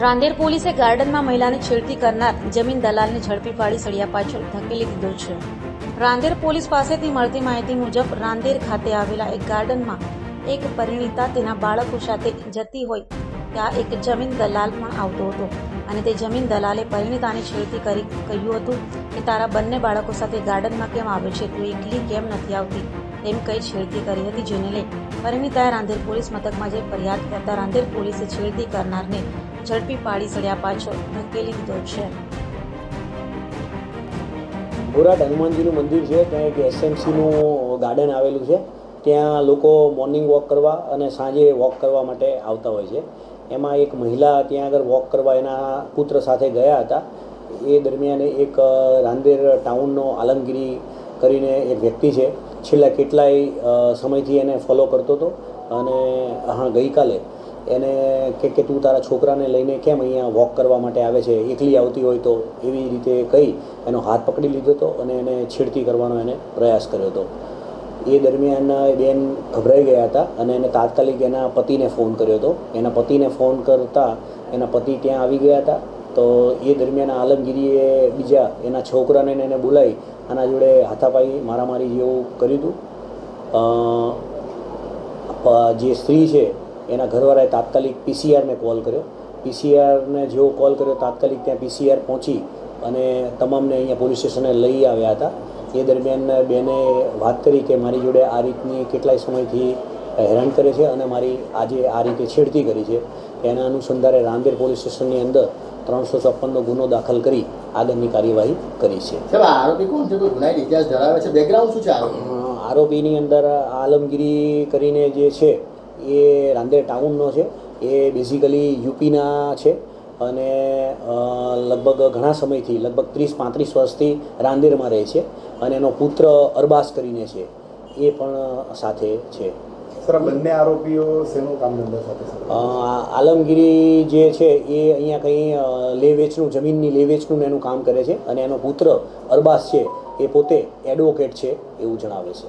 રાંદેર પોલીસે ગાર્ડનમાં મહિલાને છેડતી કરનાર જમીન દલાલને ઝડપી પાડી સળિયા પાછળ ધકેલી દીધો છે. રાંદેર પોલીસ પાસેથી મળતી માહિતી મુજબ રાંદેર ખાતે આવેલા એક ગાર્ડનમાં એક પરિણીતા તેના બાળકો સાથે જતી હોય ત્યાં એક જમીન દલાલ પણ આવતો હતો અને તે જમીન દલાલે પરિણીતાને છેડતી કરી કહ્યું હતું કે તારા બંને બાળકો સાથે ગાર્ડનમાં કેમ આવે છે, તું એકલી કેમ નથી આવતી તેમ કહી છેડતી કરી હતી, જેને લઈ પરિણીતાએ રાંદેર પોલીસ મથકમાં જઈ ફરિયાદ કરતા રાંદેર પોલીસે છેડતી કરનારને ઝડપી પાડી સળિયા પાછળ ધકેલી દીધો છે. બોરાટ હનુમાનજીનું મંદિર છે, ત્યાં એક એસએમસીનું ગાર્ડન આવેલું છે. ત્યાં લોકો મોર્નિંગ વોક કરવા અને સાંજે વોક કરવા માટે આવતા હોય છે. એમાં એક મહિલા ત્યાં આગળ વોક કરવા એના પુત્ર સાથે ગયા હતા. એ દરમિયાન એક રાંદેર ટાઉનનો આલમગીરી કરીને એક વ્યક્તિ છે, છેલ્લા કેટલાય સમયથી એને ફોલો કરતો હતો અને ગઈકાલે એને કે તું તારા છોકરાને લઈને કેમ અહીંયા વોક કરવા માટે આવે છે, એકલી આવતી હોય તો, એવી રીતે કહી એનો હાથ પકડી લીધો હતો અને એને છેડતી કરવાનો એને પ્રયાસ કર્યો હતો. એ દરમિયાન બેન ગભરાઈ ગયા હતા અને એને તાત્કાલિક એના પતિને ફોન કર્યો હતો. એના પતિને ફોન કરતાં એના પતિ ત્યાં આવી ગયા હતા. તો એ દરમિયાન આલમગીરીએ બીજા એના છોકરાને એને બોલાવી આના જોડે હાથાપાઈ મારામારી જેવું કર્યું હતું. જે સ્ત્રી છે એના ઘરવાળાએ તાત્કાલિક પીસીઆરને કોલ કર્યો. પીસીઆરને જેવો કોલ કર્યો તાત્કાલિક ત્યાં પીસીઆર પહોંચી અને તમામને અહીંયા પોલીસ સ્ટેશને લઈ આવ્યા હતા. એ દરમિયાન બેને વાત કરી કે મારી જોડે આ રીતની કેટલાય સમયથી હેરાન કરે છે અને મારી આજે આ રીતે છેડતી કરી છે. એના અનુસંધાને રાંદેર પોલીસ સ્ટેશનની અંદર 354નો ગુનો દાખલ કરી આગળની કાર્યવાહી કરી છે. આરોપી કોણ છે, કોઈ ગુનાહિત ઇતિહાસ ધરાવે છે, બેકગ્રાઉન્ડ શું છે આરોપીની અંદર આલમગીરી કરીને જે છે એ રાંદેર ટાઉનનો છે. એ બેઝિકલી યુપીના છે અને લગભગ ઘણા સમયથી લગભગ 30-35 વર્ષથી રાંદેરમાં રહે છે અને એનો પુત્ર અરબાસ કરીને છે, એ પણ સાથે છે. સર, બંને આરોપીઓ શેનું કામ ધંધા સાથે? આલમગીરી જે છે એ અહીંયા કંઈ લે વેચનું, જમીનની લે વેચનું એનું કામ કરે છે અને એનો પુત્ર અરબાસ છે એ પોતે એડવોકેટ છે એવું જણાવે છે.